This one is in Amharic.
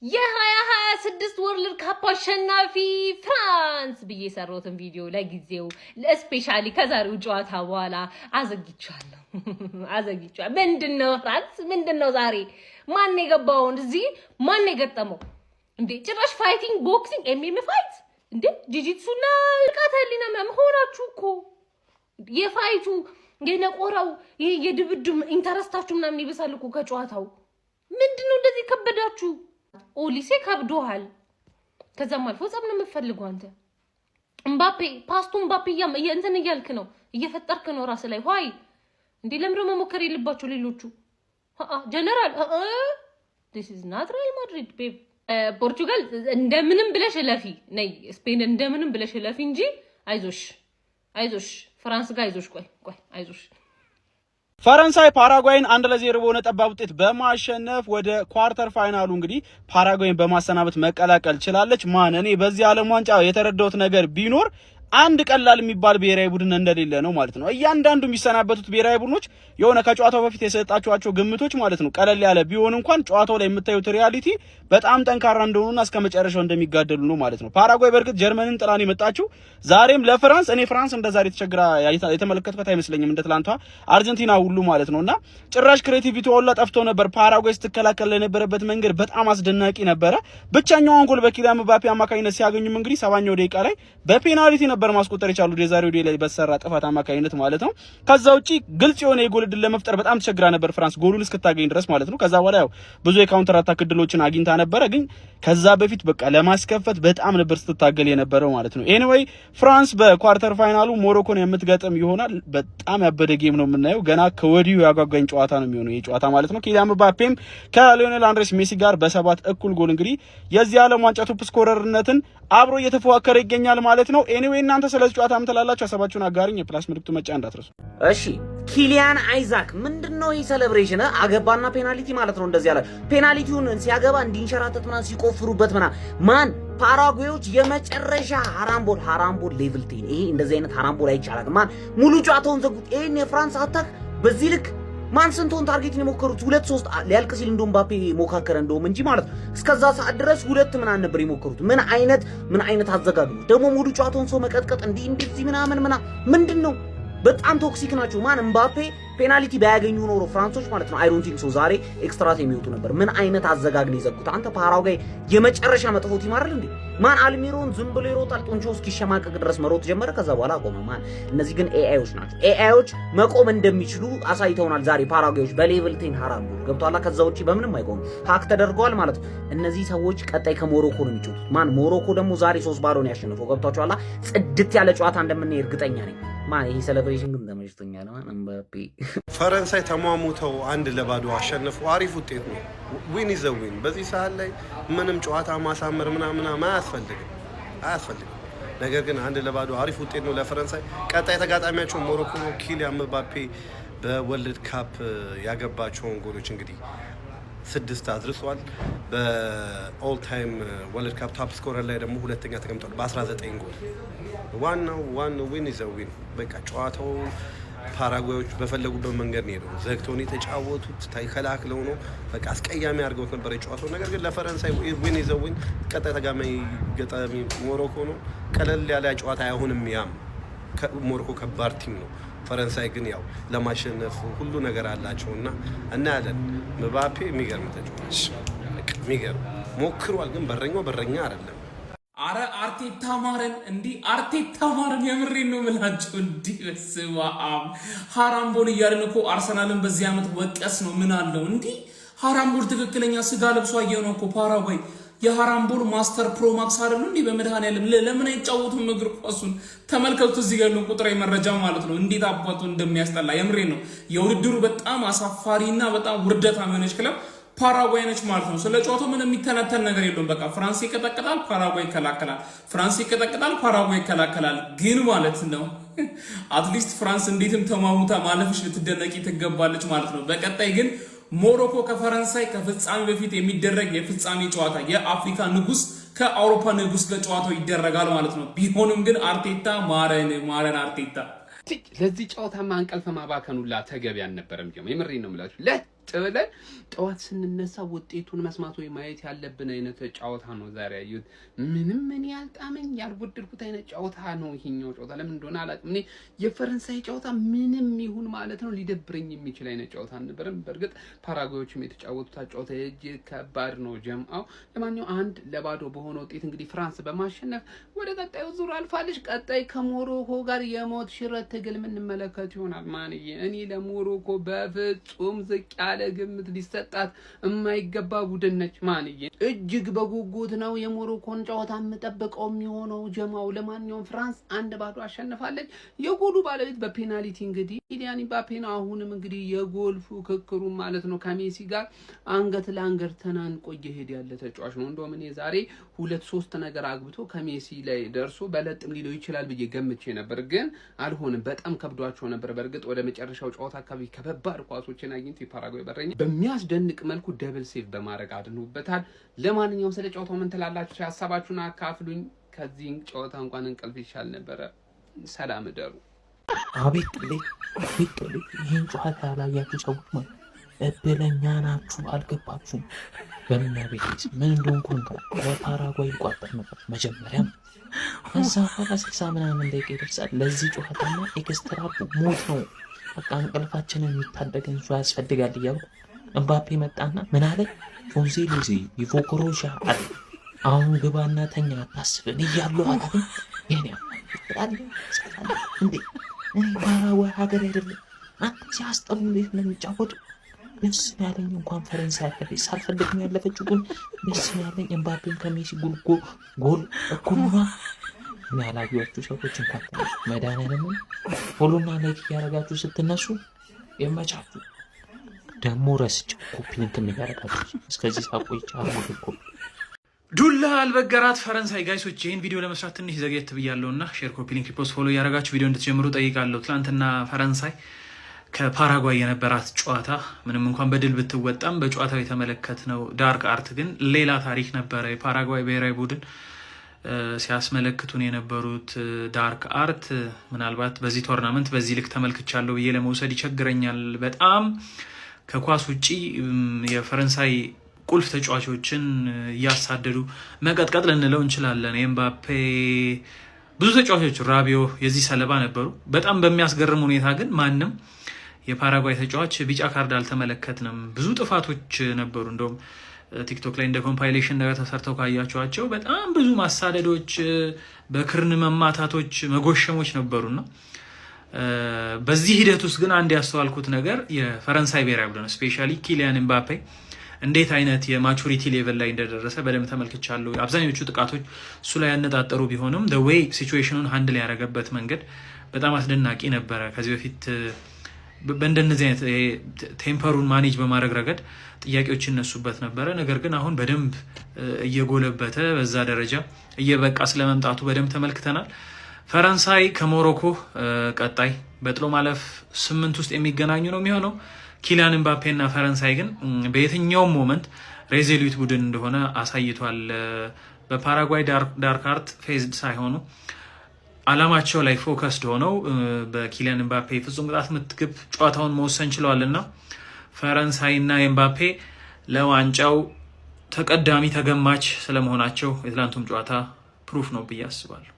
የ2026 ወርልድ ካፕ አሸናፊ ፍራንስ ብዬ ሰራሁትን ቪዲዮ ለጊዜው ለስፔሻሊ ከዛሬው ጨዋታ በኋላ አዘግቻለሁ። ምንድነው ፍራንስ ምንድነው ዛሬ ማን የገባው እዚህ ማን የገጠመው እንዴ? ጭራሽ ፋይቲንግ ቦክሲንግ ኤምኤም ፋይት እንዴ? ጂጂትሱና ቃተሊና መሆናችሁ እኮ የፋይቱ የነቆራው የድብድም ኢንተረስታችሁ ምናምን ይበሳል እኮ ከጨዋታው። ምንድነው እንደዚህ ከበዳችሁ? ኦሊሴ ከብዶሃል። ከዛም አልፎ ጸብ ነው የምትፈልገው አንተ። ምባፔ ፓስቱ ምባፔ እንትን እያልክ ነው እየፈጠርክ ነው ራስ ላይ ሆይ እንዴ ለምሮ መሞከር የለባችሁ ሌሎቹ ጀነራል this is not Real Madrid babe ፖርቹጋል እንደምንም ብለሽ ለፊ ነይ ስፔን እንደምንም ብለሽ ለፊ እንጂ አይዞሽ ፍራንስ ጋር አይዞሽ ቆይ አይዞሽ ፈረንሳይ ፓራጓይን 1-0 በሆነ ጠባብ ውጤት በማሸነፍ ወደ ኳርተር ፋይናሉ እንግዲህ ፓራጓይን በማሰናበት መቀላቀል ችላለች። ማን እኔ በዚህ ዓለም ዋንጫ የተረዳሁት ነገር ቢኖር አንድ ቀላል የሚባል ብሔራዊ ቡድን እንደሌለ ነው ማለት ነው። እያንዳንዱ የሚሰናበቱት ብሔራዊ ቡድኖች የሆነ ከጨዋታው በፊት የሰጣቸዋቸው ግምቶች ማለት ነው ቀለል ያለ ቢሆን እንኳን ጨዋታው ላይ የምታዩት ሪያሊቲ በጣም ጠንካራ እንደሆኑና እስከመጨረሻው እንደሚጋደሉ ነው ማለት ነው። ፓራጓይ በርግጥ ጀርመንን ጥላን የመጣችው ዛሬም ለፍራንስ እኔ ፍራንስ እንደዛሬ ተቸግራ የተመለከትኩት አይመስለኝም እንደ ትላንቷ አርጀንቲና ሁሉ ማለት ነውና ጭራሽ ክሬቲቪቲ ሁሉ ጠፍቶ ነበር። ፓራጓይ ስትከላከል የነበረበት መንገድ በጣም አስደናቂ ነበረ። ብቻኛውን ጎል በኪሊያን ምባፔ አማካኝነት ሲያገኙም እንግዲህ 7ኛው ደቂቃ ላይ በፔናልቲ ነበር ማስቆጠር የቻሉ የዛሬው ዴይ ላይ በሰራ ጥፋት አማካኝነት ማለት ነው። ከዛ ውጪ ግልጽ የሆነ የጎል ዕድል ለመፍጠር በጣም ተቸግራ ነበር ፍራንስ ጎሉን እስክታገኝ ድረስ ማለት ነው። ከዛ በኋላ ያው ብዙ የካውንተር አታክ ዕድሎችን አግኝታ ነበረ፣ ግን ከዛ በፊት በቃ ለማስከፈት በጣም ነበር ስትታገል የነበረው ማለት ነው። ኤኒዌይ ፍራንስ በኳርተር ፋይናሉ ሞሮኮን የምትገጥም ይሆናል። በጣም ያበደ ጌም ነው የምናየው። ገና ከወዲሁ ያጓጓኝ ጨዋታ ነው የሚሆነው ይሄ ጨዋታ ማለት ነው። ኪሊያን ምባፔም ከሊዮኔል አንድሬስ ሜሲ ጋር በ7 እኩል ጎል እንግዲህ የዚህ ዓለም ዋንጫ ቶፕ ስኮረርነትን አብሮ እየተፎካከረ ይገኛል ማለት ነው። ኤኒዌይ እናንተ ስለዚህ ጨዋታ ምትላላችሁ ሐሳባችሁን አጋሩኝ። የፕላስ ምልክቱ መጫ እንዳትረሱ እሺ። ኪሊያን አይዛክ ምንድነው ይሄ ሴሌብሬሽን? አገባና ፔናልቲ ማለት ነው። እንደዚህ ያለ ፔናልቲውን ሲያገባ እንዲንሸራተት ምናምን ሲቆፍሩበት ማን ፓራጓዮች የመጨረሻ ሃራምቦል ሌቭል 10 ይሄ እንደዚህ አይነት ሃራምቦል አይቻላል። ማን ሙሉ ጨዋታውን ዘጉት። ይሄን የፍራንስ አታክ በዚህ ልክ ማን ስንቶን ታርጌት ነው የሞከሩት? 2-3 ሊያልቅ ሲል እንደውም ምባፔ ሞካከረ እንደውም እንጂ ማለት ነው። እስከዛ ሰዓት ድረስ 2 ምናምን ነበር የሞከሩት። ምን አይነት አዘጋጁ ደግሞ ሙሉ ጨዋታውን ሰው መቀጥቀጥ እንደዚህ ምናምን ምንድነው? በጣም ቶክሲክ ናቸው። ማን ምባፔ ፔናልቲ ባያገኙ ኖሮ ፍራንሶች ማለት ነው አይ ዶንት ቲንክ ሶ ዛሬ ኤክስትራት የሚወጡ ነበር። ምን አይነት አዘጋግ ነው የዘጉት? አንተ ፓራጓይ የመጨረሻ መጥፎ ቲም አይደል እንዴ? ማን አልሚሮን ዝም ብሎ ይሮጣል ጦንቾ እስኪሸማቀቅ ድረስ መሮጥ ጀመረ። ከዛ በኋላ ቆመ። ማን እነዚህ ግን ኤአይዎች ናቸው። ኤአይዎች መቆም እንደሚችሉ አሳይተውናል ዛሬ ፓራጓዮች በሌቭል 10 ሃራምቦል ገብቷላ። ከዛ ውጪ በምንም አይቆም ሃክ ተደርገዋል ማለት ነው። እነዚህ ሰዎች ቀጣይ ከሞሮኮ ነው የሚጫወቱት። ማን ሞሮኮ ደግሞ ዛሬ 3-0 ነው ያሸነፈው ገብቷቸዋላ። ጽድት ያለ ጨዋታ እንደምንሄድ እርግጠኛ ነኝ። ማን ይሄ ሴሌብሬሽን ግን ተመችቶኛል። ማን ምባፔ ፈረንሳይ ተሟሙተው 1-0 አሸነፉ። አሪፍ ውጤት ነው። ዊን ኢዝ ዘ ዊን። በዚህ ሰዓት ላይ ምንም ጨዋታ ማሳመር ምናምን አያስፈልግም። ነገር ግን 1-0 አሪፍ ውጤት ነው ለፈረንሳይ። ቀጣይ ተጋጣሚያቸው ሞሮኮ ነው። ኪሊያን ምባፔ በወርልድ ካፕ ያገባቸውን ጎሎች እንግዲህ 6 አድርሷል። በኦል ታይም ወርልድ ካፕ ቶፕ ስኮረር ላይ ደግሞ ሁለተኛ ተቀምጧል በ19 ጎል። ዋናው ዊን ኢዝ ዘ ዊን። በቃ ጨዋታው ፓራጓዮች በፈለጉበት መንገድ ነው የሄደው። ዘግተውን የተጫወቱት ተከላክለው ነው በቃ አስቀያሚ አድርገውት ነበር የጨዋታው። ነገር ግን ለፈረንሳይ ዊን ኢዝ ዘ ዊን። ቀጣይ ገጣሚ ሞሮኮ ነው። ቀለል ያለ ጨዋታ አይሆንም። ያም ሞሮኮ ከባድ ቲም ነው። ፈረንሳይ ግን ያው ለማሸነፍ ሁሉ ነገር አላቸውና እናያለን። ምባፔ የሚገርም ተጫዋች የሚገርም ሞክሯል፣ ግን በረኛ አይደለም። አረ አርቴታ ማረን የምሬን ነው የምላችሁ። እንዲህ በስመ አብ ሃራምቦል እያልን እኮ አርሰናልን በዚህ ዓመት ወቀስ ነው። ምን አለው እንዲህ ሃራምቦል ትክክለኛ ስጋ ለብሶ አየነው እኮ ፓራጓይ የሃራምቦል ማስተር ፕሮ ማክስ አይደሉ እንዴ? በመድኃኒዓለም ለምን አይጫወቱም እግር ኳሱን? ተመልከቱ እዚህ ጋር ያለው ቁጥራዊ መረጃ ማለት ነው እንዴት አባቱ እንደሚያስጠላ የምሬን ነው። የውድድሩ በጣም አሳፋሪና በጣም ውርደታም የሆነች ክለብ ፓራጓይ ነች ማለት ነው። ስለ ጨዋታው ምንም የሚተነተን ነገር የለውም። በቃ ፍራንስ ይቀጠቅጣል፣ ፓራጓይ ይከላከላል፣ ፍራንስ ይቀጠቅጣል፣ ፓራጓይ ይከላከላል። ግን ማለት ነው አትሊስት ፍራንስ እንዴትም ተማሙታ ማለፍሽ ልትደነቂ ትገባለች ማለት ነው። በቀጣይ ግን ሞሮኮ ከፈረንሳይ ከፍጻሜ በፊት የሚደረግ የፍጻሜ ጨዋታ የአፍሪካ ንጉስ ከአውሮፓ ንጉስ ጋር ጨዋታው ይደረጋል ማለት ነው። ቢሆንም ግን አርቴታ ማረን አርቴታ ለዚህ ጨዋታማ እንቅልፍ ማባከኑላ ተገቢ አልነበረም። የምሬን ነው የምላችሁ። ቁጭ ብለን ጠዋት ስንነሳ ውጤቱን መስማት ወይ ማየት ያለብን አይነት ጨዋታ ነው ዛሬ ያዩት። ምንም ምን ያልጣመኝ ያልወደድኩት አይነት ጨዋታ ነው ይሄኛው ጨዋታ። ለምን እንደሆነ አላውቅም። እኔ የፈረንሳይ ጨዋታ ምንም ይሁን ማለት ነው ሊደብረኝ የሚችል አይነት ጨዋታ አልነበረም። በእርግጥ ፓራጓዮችም የተጫወቱት ጨዋታ እጅግ ከባድ ነው ጀምአው። ለማንኛውም 1-0 በሆነ ውጤት እንግዲህ ፍራንስ በማሸነፍ ወደ ቀጣዩ ዙር አልፋለች። ቀጣይ ከሞሮኮ ጋር የሞት ሽረት ትግል የምንመለከት ይሆናል። ማንዬ እኔ ለሞሮኮ በፍጹም ዝቅ ያለ ግምት ሊሰጣት የማይገባ ቡድን ነች። ማንዬ እጅግ በጉጉት ነው የሞሮኮን ጨዋታ የምጠብቀው የሚሆነው ጀማው። ለማንኛውም ፍራንስ 1-0 አሸንፋለች። የጎሉ ባለቤት በፔናልቲ እንግዲህ ኪሊያን ምባፔ ነው። አሁንም እንግዲህ የጎል ፉክክሩ ማለት ነው ከሜሲ ጋር አንገት ለአንገት ተናንቆ እየሄደ ያለ ተጫዋች ነው። እንደውም እኔ ዛሬ 2-3 ነገር አግብቶ ከሜሲ ላይ ደርሶ በለጥም ሊለው ይችላል ብዬ ገምቼ ነበር፣ ግን አልሆነም። በጣም ከብዷቸው ነበር። በእርግጥ ወደ መጨረሻው ጨዋታ አካባቢ ከባድ ኳሶችን አግኝቶ የፓራጓይ በረኛ በሚያስደንቅ መልኩ ደብል ሴቭ በማድረግ አድኖበታል። ለማንኛውም ስለ ጨዋታው ምን ትላላችሁ? ሀሳባችሁን አካፍሉኝ። ከዚህ ጨዋታ እንኳን እንቅልፍ ይሻል ነበረ። ሰላም እደሩ። አቤት ጥሌ ይህን ጨዋታ ያላያችሁ ሰዎች ማለት እድለኛ ናችሁ፣ አልገባችሁም። በእመቤቴ ምን እንደሆንኩ እንኳን ለፓራጓይ ይቋጠር ነበር መጀመሪያም። ከዛ በኋላ 60 ምናምን ደቂቃ ይደርሳል። ለዚህ ጨዋታና ኤክስትራ ሞት ነው። በቃ እንቅልፋችንን የሚታደገን ሰው ያስፈልጋል እያልኩ እምባፔ መጣና ምን አለ? ፎንሴሊዚ ይፎክሮሻ አለ። አሁን ግባና ተኛ አታስብን እያሉ አላለም። የኔ አለ እንዴ እኔ ፓራጓይ ሀገር አይደለም አንተ ሲያስጠሉ እንዴት ነው የሚጫወቱ? ደስ ያለኝ እንኳን ፈረንሳይ ያለፈች ሳልፈልግ ነው ያለፈችው፣ ግን ደስ ያለኝ እምባፔን ከሜሲ ጎል እኩልማ ምን ያላዩአችሁ ሰዎች እንኳን መድኃኒዓለም ፎሎና ላይክ እያደረጋችሁ ስትነሱ የመቻችሁ ደግሞ ረስቼ ኮፒ ሊንክ የሚያደርጋችሁ እስከዚህ ሳቆይቻ ኮፒ ዱላ አልበገራት ፈረንሳይ። ጋይሶች ይህን ቪዲዮ ለመስራት ትንሽ ዘግየት ብያለሁና ሼር፣ ኮፒ ሊንክ፣ ሪፖስት፣ ፎሎ እያደረጋችሁ ቪዲዮ እንድትጀምሩ ጠይቃለሁ። ትናንትና ፈረንሳይ ከፓራጓይ የነበራት ጨዋታ ምንም እንኳን በድል ብትወጣም በጨዋታው የተመለከትነው ዳርክ አርት ግን ሌላ ታሪክ ነበረ። የፓራጓይ ብሔራዊ ቡድን ሲያስመለክቱን የነበሩት ዳርክ አርት ምናልባት በዚህ ቶርናመንት በዚህ ልክ ተመልክቻለሁ ብዬ ለመውሰድ ይቸግረኛል። በጣም ከኳስ ውጪ የፈረንሳይ ቁልፍ ተጫዋቾችን እያሳደዱ መቀጥቀጥ ልንለው እንችላለን። ኤምባፔ ብዙ ተጫዋቾች ራቢዮ የዚህ ሰለባ ነበሩ። በጣም በሚያስገርም ሁኔታ ግን ማንም የፓራጓይ ተጫዋች ቢጫ ካርድ አልተመለከትንም። ብዙ ጥፋቶች ነበሩ። እንደውም ቲክቶክ ላይ እንደ ኮምፓይሌሽን ነገር ተሰርተው ካያቸዋቸው በጣም ብዙ ማሳደዶች፣ በክርን መማታቶች፣ መጎሸሞች ነበሩና በዚህ ሂደት ውስጥ ግን አንድ ያስተዋልኩት ነገር የፈረንሳይ ብሔራዊ ቡድን ስፔሻሊ ኪሊያን ምባፔ እንዴት አይነት የማቹሪቲ ሌቨል ላይ እንደደረሰ በደንብ ተመልክቻለሁ። አብዛኞቹ ጥቃቶች እሱ ላይ ያነጣጠሩ ቢሆንም the way ሲቹዌሽኑን ሃንድል ያደረገበት መንገድ በጣም አስደናቂ ነበረ። ከዚህ በፊት በእንደነዚህ አይነት ቴምፐሩን ማኔጅ በማድረግ ረገድ ጥያቄዎች ይነሱበት ነበረ። ነገር ግን አሁን በደንብ እየጎለበተ በዛ ደረጃ እየበቃ ስለመምጣቱ በደንብ ተመልክተናል። ፈረንሳይ ከሞሮኮ ቀጣይ በጥሎ ማለፍ 8 ውስጥ የሚገናኙ ነው የሚሆነው። ኪሊያን ምባፔ እና ፈረንሳይ ግን በየትኛውም ሞመንት ሬዞሉት ቡድን እንደሆነ አሳይቷል። በፓራጓይ ዳርክ አርት ፌዝድ ሳይሆኑ አላማቸው ላይ ፎከስድ ሆነው በኪሊያን ምባፔ ፍጹም ቅጣት ምት ግብ ጨዋታውን መወሰን ችለዋል እና ፈረንሳይ እና ምባፔ ለዋንጫው ተቀዳሚ ተገማች ስለመሆናቸው የትላንቱም ጨዋታ ፕሩፍ ነው ብዬ አስባለሁ።